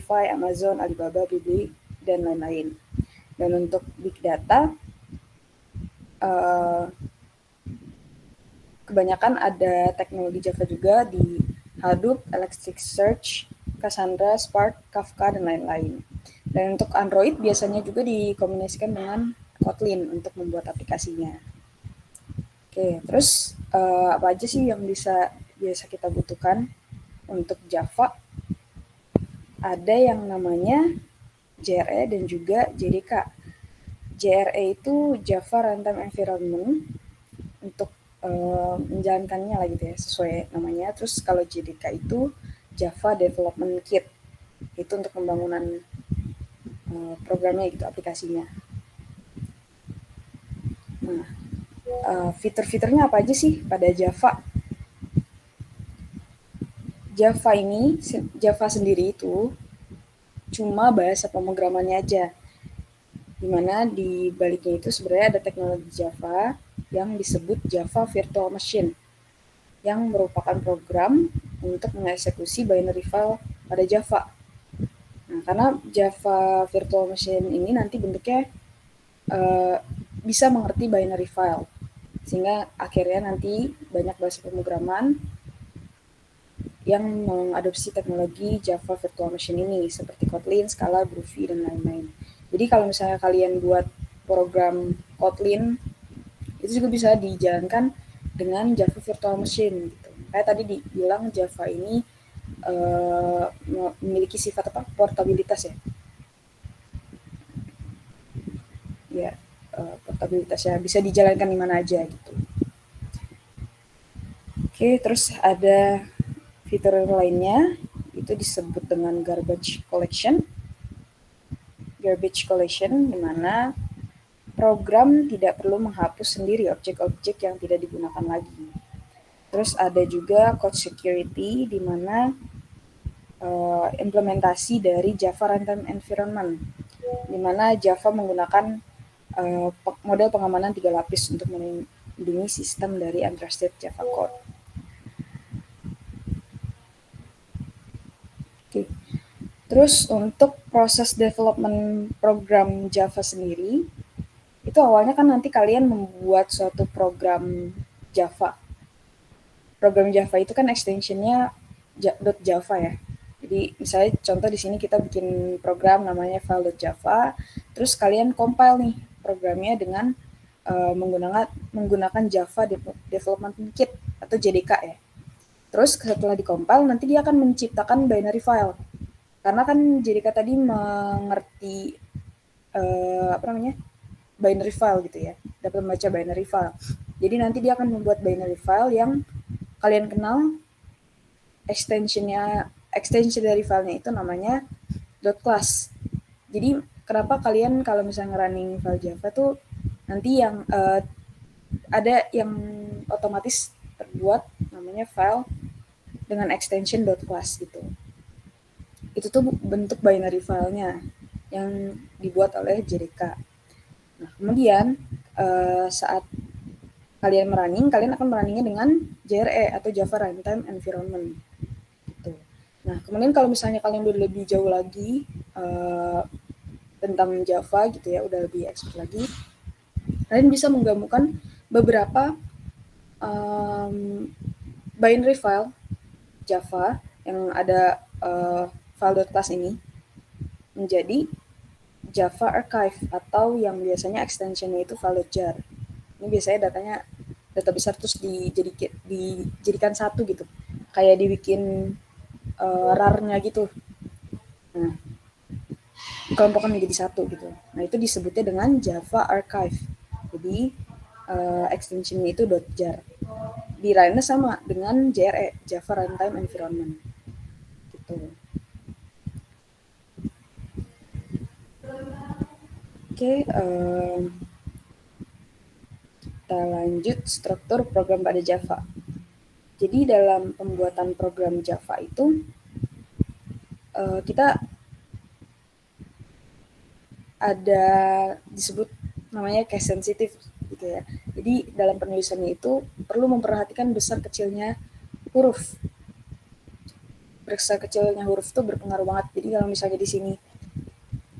Shopify, Amazon, Alibaba, Blibli, dan lain-lain. Dan untuk big data, kebanyakan ada teknologi Java juga di Hadoop, Elasticsearch, Cassandra, Spark, Kafka, dan lain-lain. Dan untuk Android biasanya juga dikombinasikan dengan Kotlin untuk membuat aplikasinya. Oke, terus apa aja sih yang biasa kita butuhkan untuk Java? Ada yang namanya JRE dan juga JDK. JRE itu Java Runtime Environment untuk menjalankannya lah gitu ya, sesuai namanya. Terus kalau JDK itu Java Development Kit, itu untuk pembangunan programnya gitu, aplikasinya. Nah, fitur-fiturnya apa aja sih pada Java? Java sendiri itu cuma bahasa pemrogramannya aja, dimana di baliknya itu sebenarnya ada teknologi Java yang disebut Java Virtual Machine, yang merupakan program untuk mengeksekusi binary file pada Java. Nah, karena Java Virtual Machine ini nanti bentuknya bisa mengerti binary file, sehingga akhirnya nanti banyak bahasa pemrograman yang mengadopsi teknologi Java Virtual Machine ini, seperti Kotlin, Scala, Groovy, dan lain-lain. Jadi kalau misalnya kalian buat program Kotlin, itu juga bisa dijalankan dengan Java Virtual Machine. Gitu. Kayak tadi dibilang Java ini memiliki sifat apa? Portabilitas ya. Ya, portabilitasnya bisa dijalankan di mana aja gitu. Oke, terus ada fitur lainnya, itu disebut dengan garbage collection. Garbage collection, di mana program tidak perlu menghapus sendiri objek-objek yang tidak digunakan lagi. Terus ada juga code security, di mana implementasi dari Java Runtime Environment, di mana Java menggunakan model pengamanan 3 lapis untuk melindungi sistem dari untrusted Java code. Oke. Terus untuk proses development program Java sendiri, itu awalnya kan nanti kalian membuat suatu program Java. Program Java itu kan extensionnya .java ya. Jadi misalnya contoh di sini kita bikin program namanya file.java, terus kalian compile nih programnya dengan menggunakan Java Development Kit atau JDK ya. Terus setelah dikompil nanti dia akan menciptakan binary file. Karena kan JDK tadi mengerti binary file gitu ya, dapat membaca binary file. Jadi nanti dia akan membuat binary file yang kalian kenal, extension dari filenya itu namanya .class. Jadi kenapa kalian kalau misalnya running file Java tuh nanti yang ada yang otomatis terbuat namanya file dengan extension .class gitu. Itu tuh bentuk binary filenya yang dibuat oleh JDK. Nah, kemudian saat kalian akan merunningnya dengan JRE atau Java Runtime Environment. Gitu. Nah, kemudian kalau misalnya kalian udah lebih jauh lagi tentang Java gitu ya, udah lebih expert lagi, kalian bisa menggabungkan beberapa binary file Java yang ada file.class ini menjadi Java Archive atau yang biasanya extensionnya itu file.jar. Ini biasanya data besar terus dijadikan satu gitu, kayak dibikin RAR-nya gitu. Nah, dikelompokkan menjadi satu gitu. Nah, itu disebutnya dengan Java Archive. Jadi extensionnya itu .jar. Di lainnya sama dengan JRE, Java Runtime Environment. Gitu. Oke, kita lanjut struktur program pada Java. Jadi dalam pembuatan program Java itu kita ada disebut namanya case sensitive gitu ya. Jadi dalam penulisannya itu perlu memperhatikan besar kecilnya huruf. besar kecilnya huruf tuh berpengaruh banget. Jadi kalau misalnya di sini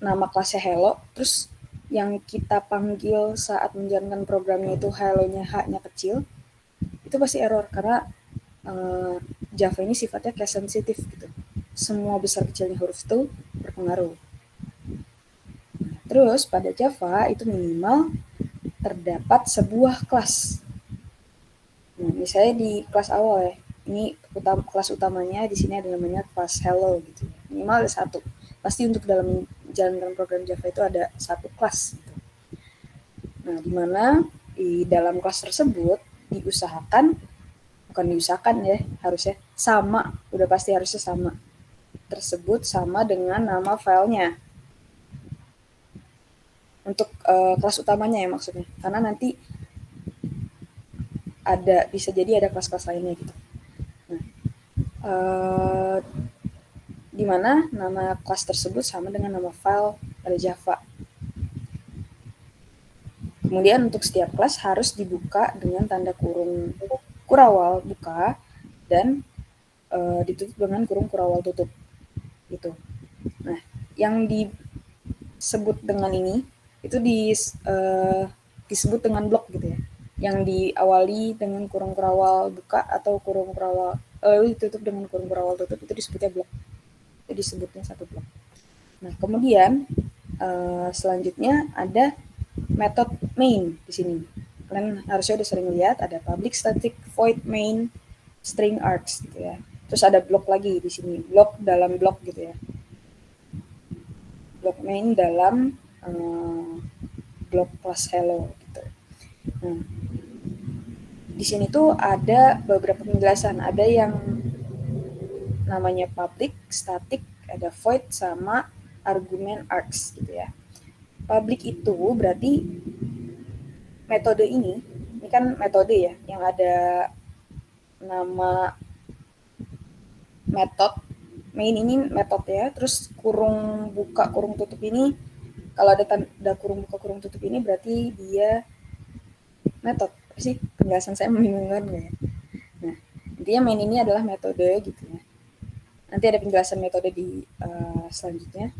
nama kelasnya hello, terus yang kita panggil saat menjalankan programnya itu hello-nya H-nya kecil, itu pasti error karena Java ini sifatnya case sensitif gitu. Semua besar kecilnya huruf itu berpengaruh. Terus pada Java itu minimal terdapat sebuah kelas. Nah, misalnya di kelas awal ya, ini kelas utamanya di sini ada namanya kelas hello gitu. Minimal ada satu. Pasti untuk dalam menjalankan program Java itu ada satu kelas. Gitu. Nah, di mana di dalam kelas tersebut diusahakan, bukan diusahakan ya, harusnya sama, udah pasti harusnya sama. Tersebut sama dengan nama filenya. Untuk kelas utamanya ya maksudnya. Karena nanti bisa jadi ada kelas-kelas lainnya gitu. Nah, di mana nama kelas tersebut sama dengan nama file pada Java. Kemudian untuk setiap kelas harus dibuka dengan tanda kurung kurawal buka dan ditutup dengan kurung kurawal tutup. Gitu. Nah, yang disebut dengan ini itu disebut dengan blok gitu ya. Yang diawali dengan kurung kurawal buka atau kurung kurawal ditutup dengan kurung kurawal tutup itu disebutnya blok. Itu disebutnya satu blok. Nah, kemudian selanjutnya ada metode main di sini. Kalian harusnya udah sering lihat ada public static void main string args gitu ya. Terus ada blok lagi di sini, blok dalam blok gitu ya. Blok main dalam blok class hello gitu. Nah, di sini tuh ada beberapa penjelasan. Ada yang namanya public, static, ada void sama argumen args gitu ya. Public itu berarti metode ini kan metode ya, yang ada nama metode main ini metode ya, terus kurung buka kurung tutup ini, kalau ada tanda kurung buka kurung tutup ini berarti dia metode. Sih penjelasan saya membingungkan nggak ya? Nah, intinya main ini adalah metode gitu ya. Nanti ada penjelasan metode di selanjutnya.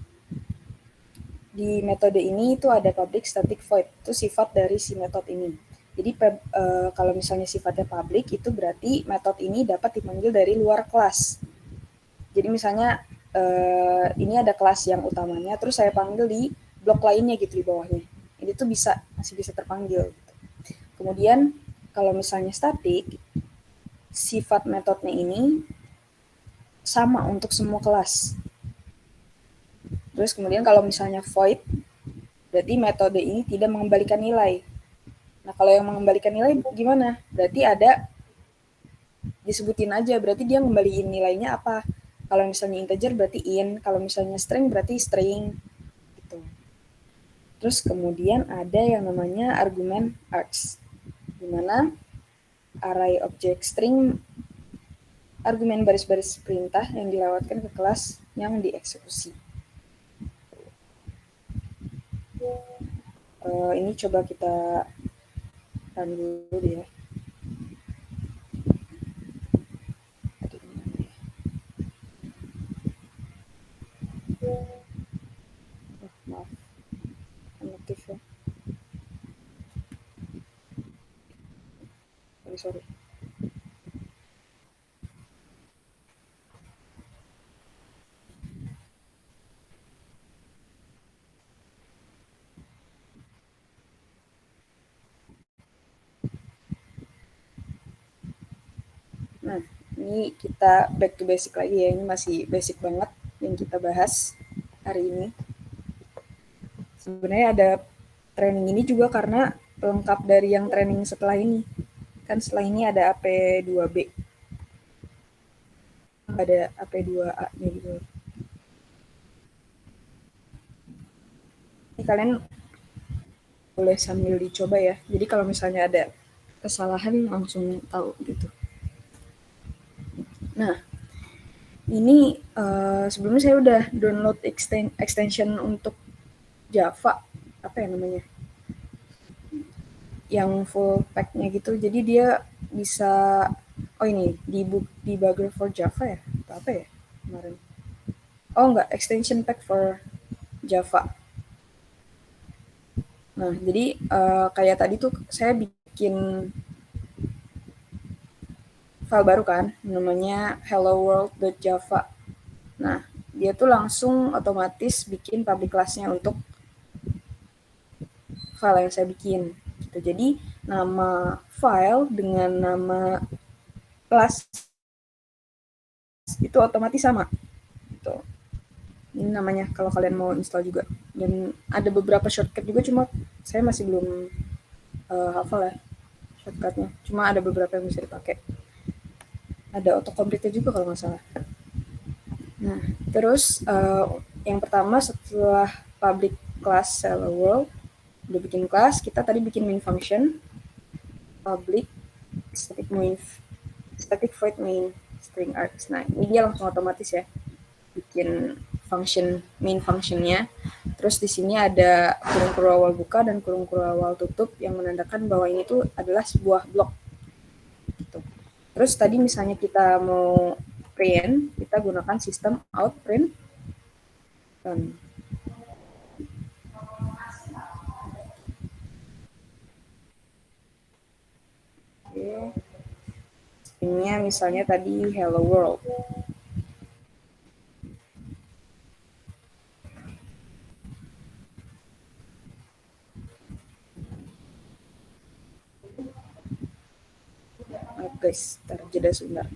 Di metode ini itu ada public static void, itu sifat dari si metode ini. Jadi kalau misalnya sifatnya public itu berarti metode ini dapat dipanggil dari luar kelas. Jadi misalnya ini ada kelas yang utamanya, terus saya panggil di blok lainnya gitu di bawahnya. Ini tuh masih bisa terpanggil. Gitu. Kemudian kalau misalnya static, sifat metodenya ini sama untuk semua kelas. Terus kemudian kalau misalnya void, berarti metode ini tidak mengembalikan nilai. Nah, kalau yang mengembalikan nilai gimana? Berarti disebutin aja, berarti dia ngembaliin nilainya apa. Kalau misalnya integer berarti int, kalau misalnya string berarti string. Gitu. Terus kemudian ada yang namanya argumen args, di mana array object string argumen baris-baris perintah yang dilewatkan ke kelas yang dieksekusi. Ini coba kita run dulu deh ya. Maaf, aktif ya. Sorry. Nah, ini kita back to basic lagi ya. Ini masih basic banget yang kita bahas hari ini. Sebenarnya ada training ini juga karena pelengkap dari yang training setelah ini. Kan setelah ini ada AP2B. Ada AP2A-nya gitu. Ini kalian boleh sambil dicoba ya. Jadi kalau misalnya ada kesalahan langsung tahu gitu. Nah, ini sebelumnya saya udah download extension untuk Java, apa ya namanya, yang full pack-nya gitu. Jadi dia bisa, oh ini debugger for Java ya, atau apa ya? kemarin? Oh enggak, extension pack for Java. Nah, jadi kayak tadi tuh saya bikin file baru kan, namanya helloworld.java. Nah, dia tuh langsung otomatis bikin public class-nya untuk file yang saya bikin. Gitu. Jadi, nama file dengan nama kelas itu otomatis sama. Gitu. Ini namanya kalau kalian mau install juga. Dan ada beberapa shortcut juga, cuma saya masih belum hafal ya shortcutnya. Cuma ada beberapa yang bisa dipakai. Ada autocomplete juga kalau nggak salah. Nah, terus yang pertama setelah public class hello world, udah bikin kelas, kita tadi bikin main function public static void main string args. Nah, ini dia langsung otomatis ya bikin function main functionnya. Terus di sini ada kurung awal buka dan kurung awal tutup yang menandakan bahwa ini tuh adalah sebuah blok. Gitu. Terus tadi misalnya kita mau print, kita gunakan sistem out print run. Oke. Stringnya misalnya tadi hello world. Maaf guys, jeda sebentar.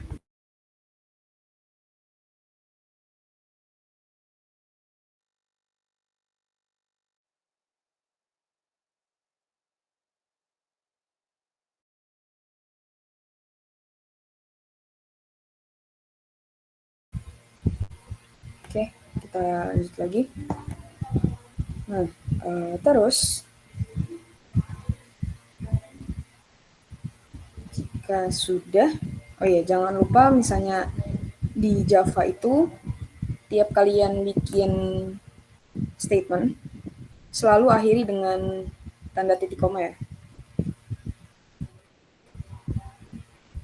Oke, kita lanjut lagi. Nah, terus jika sudah, oh ya jangan lupa misalnya di Java itu tiap kalian bikin statement selalu akhiri dengan tanda titik koma ya.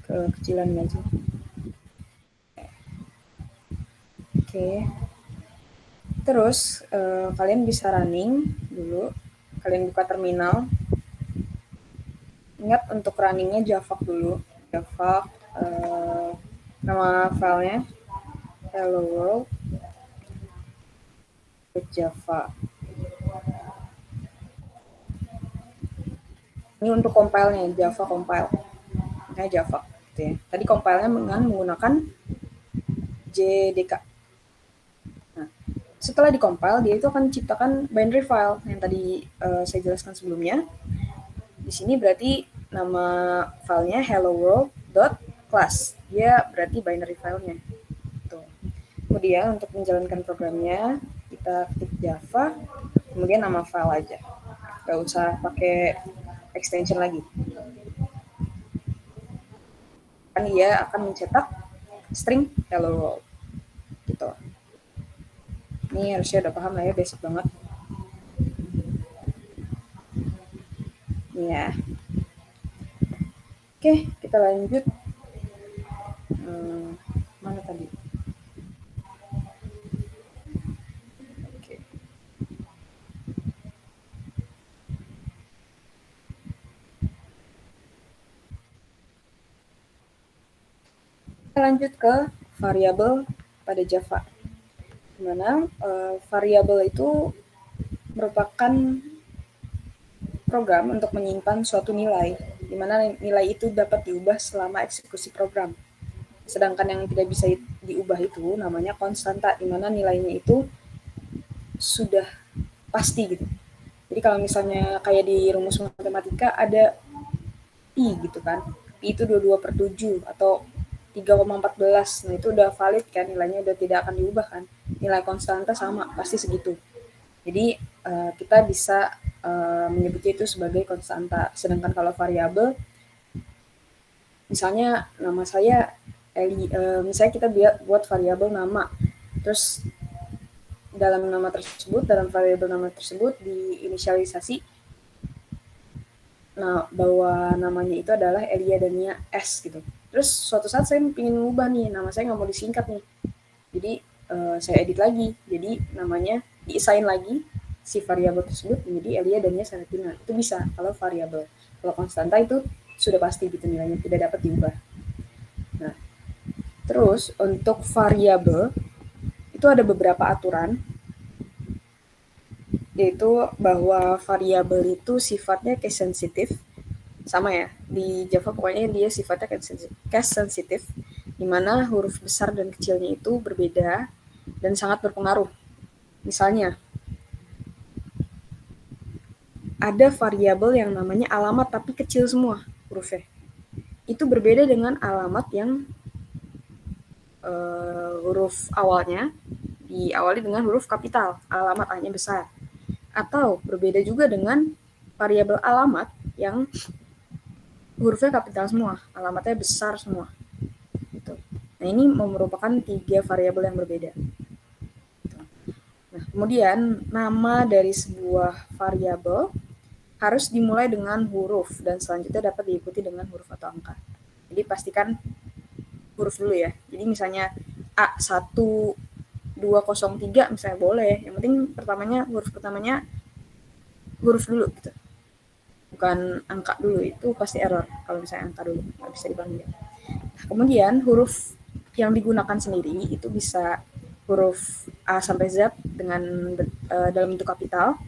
Kekecilan aja. Oke. Terus kalian bisa running dulu. Kalian buka terminal. Ingat untuk runningnya Java dulu. Java nama filenya hello world Java. Ini untuk compile-nya Java compile. Nah, Java gitu ya. Tadi compile-nya dengan menggunakan JDK. Nah, setelah dikompil dia itu akan menciptakan binary file yang tadi saya jelaskan sebelumnya. Di sini berarti nama filenya hello world.class. Dia berarti binary filenya. Tuh. Kemudian untuk menjalankan programnya kita ketik Java, kemudian nama file aja. Gak usah pakai extension lagi. Kan dia akan mencetak string hello world. Gitu. Ini harusnya udah paham lah ya, basic banget. Ya. Oke, kita lanjut. Mana tadi? Oke. Kita lanjut ke variabel pada Java. Dimana variabel itu merupakan program untuk menyimpan suatu nilai, di mana nilai itu dapat diubah selama eksekusi program. Sedangkan yang tidak bisa diubah itu namanya konstanta, di mana nilainya itu sudah pasti gitu. Jadi kalau misalnya kayak di rumus matematika ada pi gitu kan, pi itu 22/7 atau 3,14. Nah itu udah valid kan, nilainya udah tidak akan diubah kan, nilai konstanta sama pasti segitu. Jadi kita bisa menyebutnya itu sebagai konstanta. Sedangkan kalau variabel, misalnya nama saya Eli, misalnya kita buat variabel nama, terus dalam nama tersebut, dalam variabel nama tersebut diinisialisasi nah bahwa namanya itu adalah Elia Dania S gitu. Terus suatu saat saya ingin mengubah nih, nama saya nggak mau disingkat nih. Jadi saya edit lagi, jadi namanya di-assign lagi si variabel tersebut menjadi Elia dan Nia Saratina. Itu bisa kalau variabel. Kalau konstanta itu sudah pasti gitu nilainya, tidak dapat diubah. Nah, terus untuk variabel itu ada beberapa aturan, yaitu bahwa variabel itu sifatnya case sensitif, sama ya di Java pokoknya dia sifatnya case sensitif, di mana huruf besar dan kecilnya itu berbeda dan sangat berpengaruh. Misalnya ada variabel yang namanya alamat tapi kecil semua hurufnya. Itu berbeda dengan alamat yang huruf awalnya diawali dengan huruf kapital, alamat A-nya besar. Atau berbeda juga dengan variabel alamat yang hurufnya kapital semua, alamatnya besar semua. Gitu. Nah, ini merupakan 3 variabel yang berbeda. Nah, kemudian nama dari sebuah variabel harus dimulai dengan huruf dan selanjutnya dapat diikuti dengan huruf atau angka. Jadi pastikan huruf dulu ya. Jadi misalnya A1203 misalnya boleh. Yang penting huruf pertamanya huruf dulu gitu. Bukan angka dulu, itu pasti error kalau misalnya angka dulu, nggak bisa dipanggil. Nah, kemudian huruf yang digunakan sendiri itu bisa huruf A sampai Z dengan dalam bentuk kapital,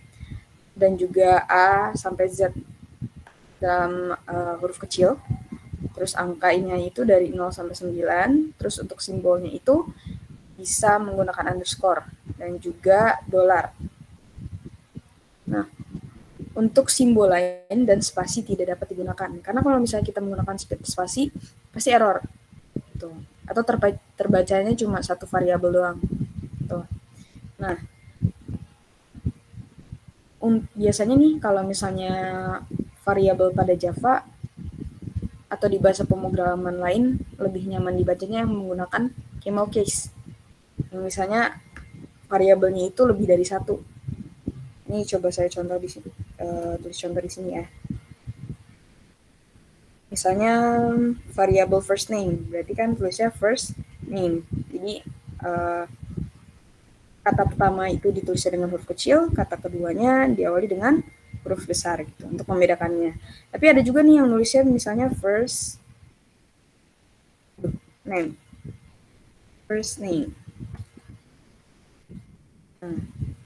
dan juga A sampai Z dalam huruf kecil. Terus angkanya itu dari 0 sampai 9. Terus untuk simbolnya itu bisa menggunakan underscore dan juga dolar. Nah, untuk simbol lain dan spasi tidak dapat digunakan. Karena kalau misalnya kita menggunakan spasi, pasti error. Tuh. Atau terbacanya cuma satu variabel doang. Tuh. Nah, biasanya nih kalau misalnya variabel pada Java atau di bahasa pemrograman lain lebih nyaman dibacanya menggunakan camel case. Misalnya variabelnya itu lebih dari satu. Ini coba saya contoh di sini, tulis contoh di sini ya. Misalnya variabel first name, berarti kan tulisnya first name. Jadi kata pertama itu ditulisnya dengan huruf kecil, kata keduanya diawali dengan huruf besar gitu untuk membedakannya. Tapi ada juga nih yang nulisnya misalnya first name. First name. Nah,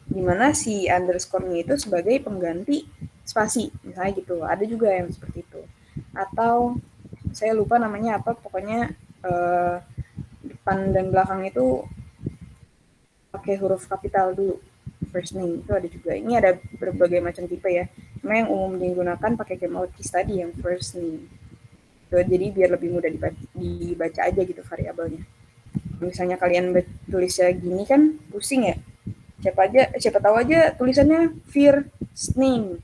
dimana si underscore-nya itu sebagai pengganti spasi, misalnya gitu. Ada juga yang seperti itu. Atau saya lupa namanya apa, pokoknya depan dan belakang itu pakai huruf kapital dulu. First name itu ada juga. Ini ada berbagai macam tipe ya. Cuma yang umum digunakan pakai camel case tadi yang first name. Jadi biar lebih mudah dibaca aja gitu variabelnya. Misalnya kalian tulisnya gini kan pusing ya. Siapa tahu aja tulisannya first name.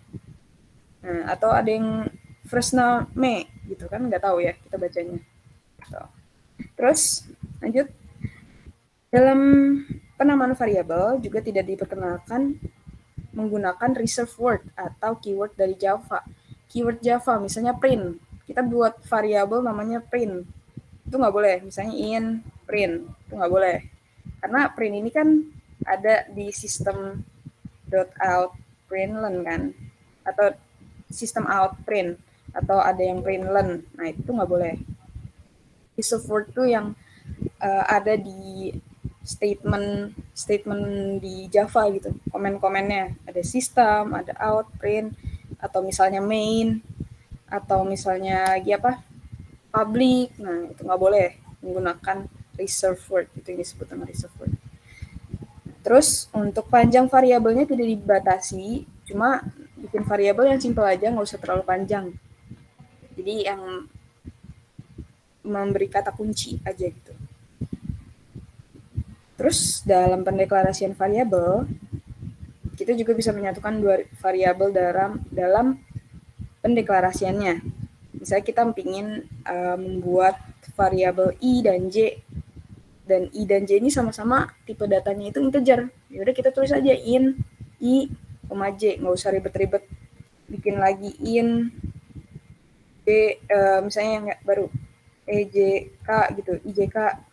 Nah, atau ada yang first name gitu kan, nggak tahu ya kita bacanya. So. Terus lanjut, dalam penamaan variabel juga tidak diperkenalkan menggunakan reserved word atau keyword dari Java. Keyword Java misalnya print, kita buat variabel namanya print, itu nggak boleh. Misalnya in print, itu nggak boleh. Karena print ini kan ada di sistem .out println kan, atau sistem out print, atau ada yang println. Nah itu nggak boleh. Reserved word itu yang ada di statement di Java gitu, komen-komennya ada system, ada out, print, atau misalnya main, atau misalnya apa public. Nah itu nggak boleh menggunakan reserved word, itu yang disebut dengan reserved word. Terus untuk panjang variabelnya tidak dibatasi, cuma bikin variabel yang simpel aja, nggak usah terlalu panjang. Jadi yang memberi kata kunci aja gitu. Terus dalam pendeklarasian variabel, kita juga bisa menyatukan dua variabel dalam pendeklarasiannya. Misalnya kita ingin membuat variabel i dan j, dan i dan j ini sama-sama tipe datanya itu integer. Yaudah kita tulis aja in i, j, nggak usah ribet-ribet bikin lagi in j, misalnya yang baru ejk gitu, ijk.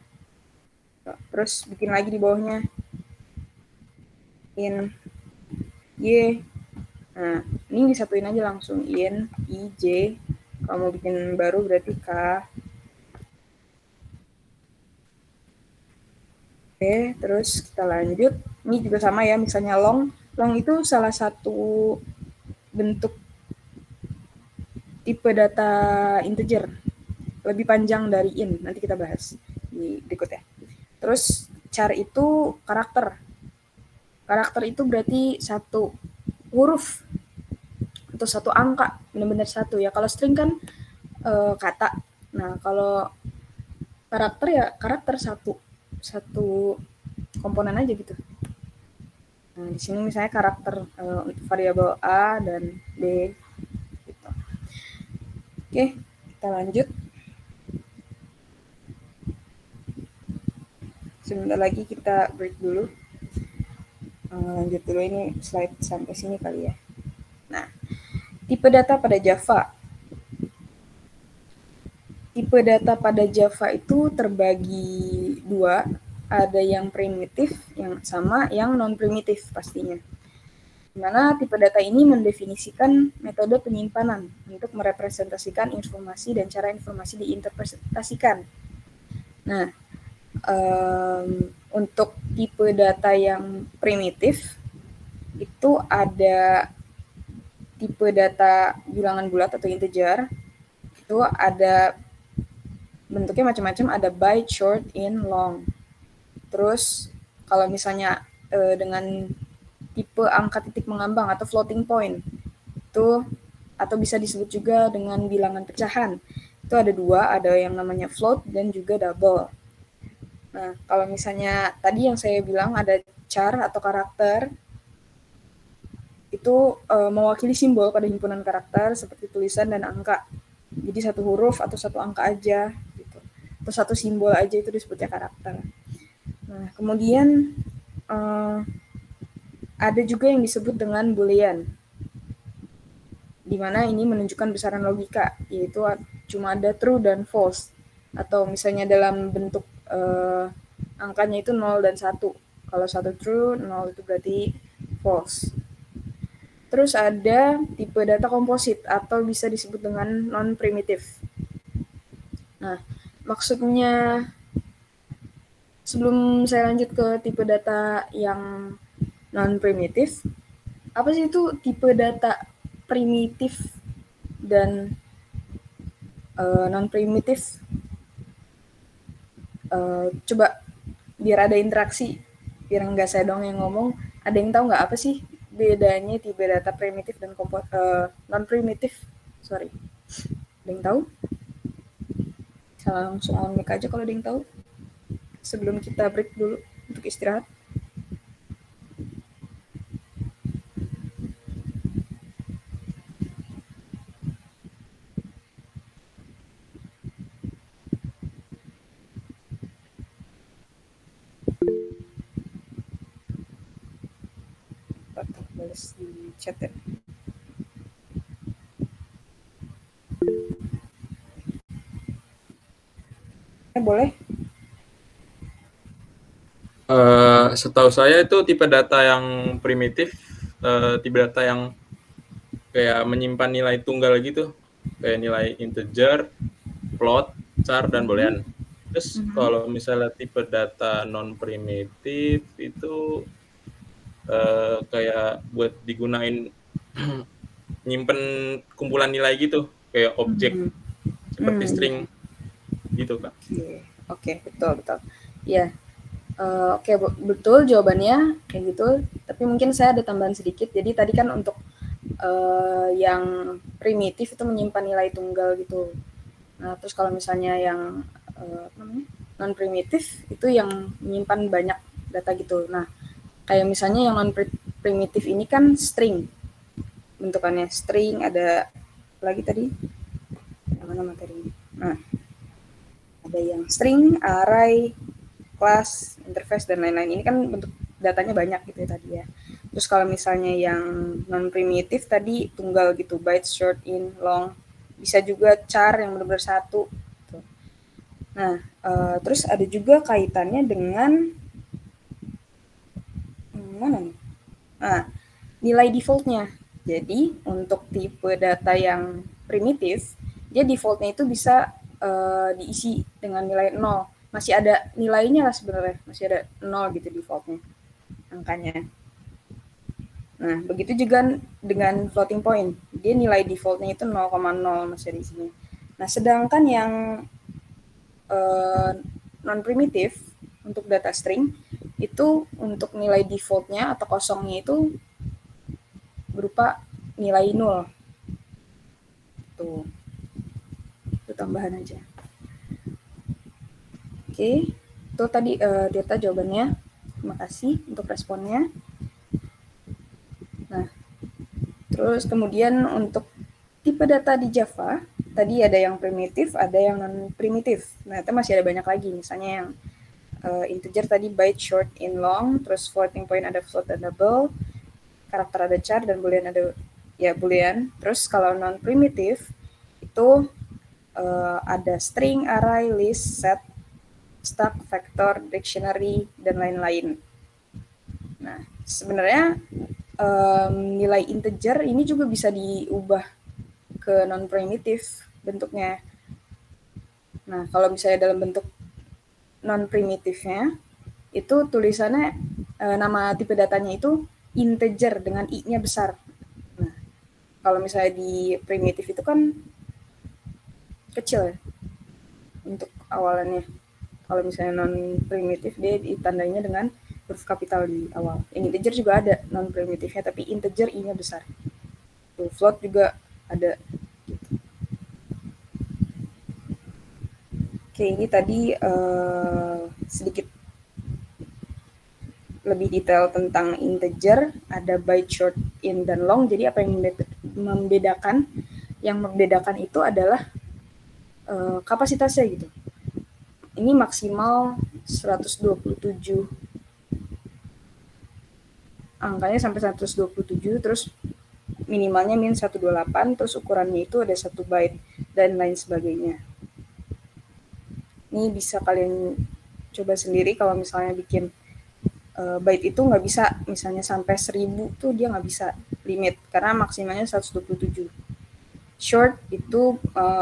Terus bikin lagi di bawahnya in y. Nah, ini disatuin aja langsung in i j. Kalau mau bikin baru berarti k. Oke, terus kita lanjut. Ini juga sama ya, misalnya long. Long itu salah satu bentuk tipe data integer. Lebih panjang dari in, nanti kita bahas di berikutnya. Terus char itu karakter. Karakter itu berarti satu huruf atau satu angka, benar-benar satu ya. Kalau string kan kata. Nah, kalau karakter ya karakter satu komponen aja gitu. Nah, di sini misalnya karakter variabel A dan B gitu. Oke, kita lanjut. Sebentar lagi kita break dulu. Lanjut dulu ini slide sampai sini kali ya. Nah, tipe data pada Java. Tipe data pada Java itu terbagi dua, ada yang primitif yang sama yang non-primitif pastinya. Dimana tipe data ini mendefinisikan metode penyimpanan untuk merepresentasikan informasi dan cara informasi diinterpretasikan. Nah, untuk tipe data yang primitif itu ada tipe data bilangan bulat atau integer. Itu ada bentuknya macam-macam, ada byte, short, in, long. Terus kalau misalnya dengan tipe angka titik mengambang atau floating point itu, atau bisa disebut juga dengan bilangan pecahan, itu ada dua, ada yang namanya float dan juga double. Nah, kalau misalnya tadi yang saya bilang ada char atau karakter, itu mewakili simbol pada himpunan karakter seperti tulisan dan angka. Jadi satu huruf atau satu angka aja, gitu. Atau satu simbol aja itu disebutnya karakter. Nah, kemudian ada juga yang disebut dengan boolean, di mana ini menunjukkan besaran logika, yaitu cuma ada true dan false. Atau misalnya dalam bentuk angkanya itu 0 dan 1. Kalau 1 true, 0 itu berarti false. Terus ada tipe data komposit atau bisa disebut dengan non-primitif. Nah, maksudnya sebelum saya lanjut ke tipe data yang non-primitif, apa sih itu tipe data primitif dan non-primitif? Coba biar ada interaksi, biar nggak saya dong yang ngomong. Ada yang tahu nggak apa sih bedanya tipe data primitif dan non-primitif? Sorry, ada yang tahu? Bisa langsung on mic aja kalau ada yang tahu. Sebelum kita break dulu untuk istirahat. Balas di chat ya. Boleh? Setahu saya itu tipe data yang primitif, tipe data yang kayak menyimpan nilai tunggal gitu, kayak nilai integer, float, char, dan boolean. Terus kalau misalnya tipe data non primitif itu kayak buat digunain nyimpen kumpulan nilai gitu, kayak objek seperti string gitu, Kak. Oke, betul. Ya, oke, betul jawabannya kayak gitu. Tapi mungkin saya ada tambahan sedikit. Jadi tadi kan untuk yang primitif itu menyimpan nilai tunggal gitu. Nah, terus kalau misalnya yang non primitif itu yang menyimpan banyak data gitu. Nah, kayak misalnya yang non primitif ini kan string bentukannya, string, ada lagi tadi mana materinya. Nah, ada yang string, array, class, interface, dan lain-lain. Ini kan bentuk datanya banyak gitu ya tadi ya. Terus kalau misalnya yang non primitif tadi tunggal gitu, byte, short, in, long. Bisa juga char yang benar-benar satu gitu. Nah, terus ada juga kaitannya dengan mana nih? Nah, nilai defaultnya. Jadi untuk tipe data yang primitif, dia defaultnya itu bisa diisi dengan nilai 0. Masih ada nilainya lah sebenarnya, masih ada 0 gitu defaultnya angkanya. Nah, begitu juga dengan floating point. Dia nilai defaultnya itu 0,0 masih ada isinya. Nah, sedangkan yang non primitif untuk data string itu untuk nilai defaultnya atau kosongnya itu berupa nilai 0. Tuh, itu tambahan aja. Oke, itu tadi data jawabannya. Terima kasih untuk responnya. Nah, terus kemudian untuk tipe data di Java, tadi ada yang primitif, ada yang non-primitif. Nah, itu masih ada banyak lagi. Misalnya yang integer tadi byte, short, in, long, terus floating point ada float dan double, karakter ada char, dan boolean ada ya boolean. Terus kalau non-primitif itu ada string, array, list, set, stack, vector, dictionary, dan lain-lain. Nah, sebenarnya nilai integer ini juga bisa diubah ke non-primitif bentuknya. Nah, kalau misalnya dalam bentuk non-primitifnya, itu tulisannya nama tipe datanya itu integer dengan i-nya besar. Nah, kalau misalnya di primitif itu kan kecil ya untuk awalannya. Kalau misalnya non primitif dia ditandainya dengan huruf kapital di awal. Yang integer juga ada non primitifnya tapi integer i-nya besar. Tuh, float juga ada. Oke, ini tadi sedikit lebih detail tentang integer, ada byte, short, in, dan long. Jadi apa yang membedakan? Yang membedakan itu adalah kapasitasnya gitu. Ini maksimal 127, angkanya sampai 127, terus minimalnya min 128, terus ukurannya itu ada 1 byte, dan lain sebagainya. Ini bisa kalian coba sendiri kalau misalnya bikin byte itu nggak bisa, misalnya sampai 1000 tuh dia nggak bisa limit, karena maksimalnya 127. Short itu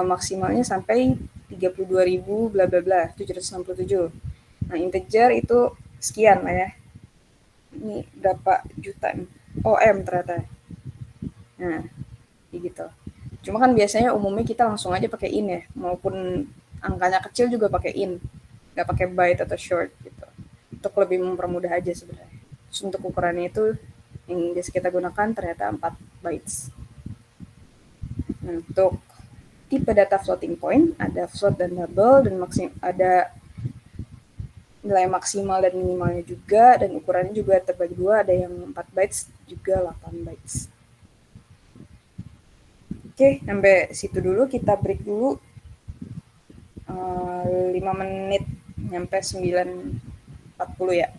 maksimalnya sampai 32.000 bla bla bla 767. Nah, integer itu sekian lah ya. Ini berapa juta nih? OM ternyata. Nah, gitu. Cuma kan biasanya umumnya kita langsung aja pakai in ya, maupun angkanya kecil juga pakai in, nggak pakai byte atau short gitu. Untuk lebih mempermudah aja sebenarnya. Terus untuk ukurannya itu yang biasa kita gunakan ternyata 4 bytes. Nah, untuk tipe data floating point ada float dan double, dan ada nilai maksimal dan minimalnya juga, dan ukurannya juga terbagi dua, ada yang 4 bytes juga 8 bytes. Oke, sampai situ dulu, kita break dulu 5 menit, nyampe 9.40 ya.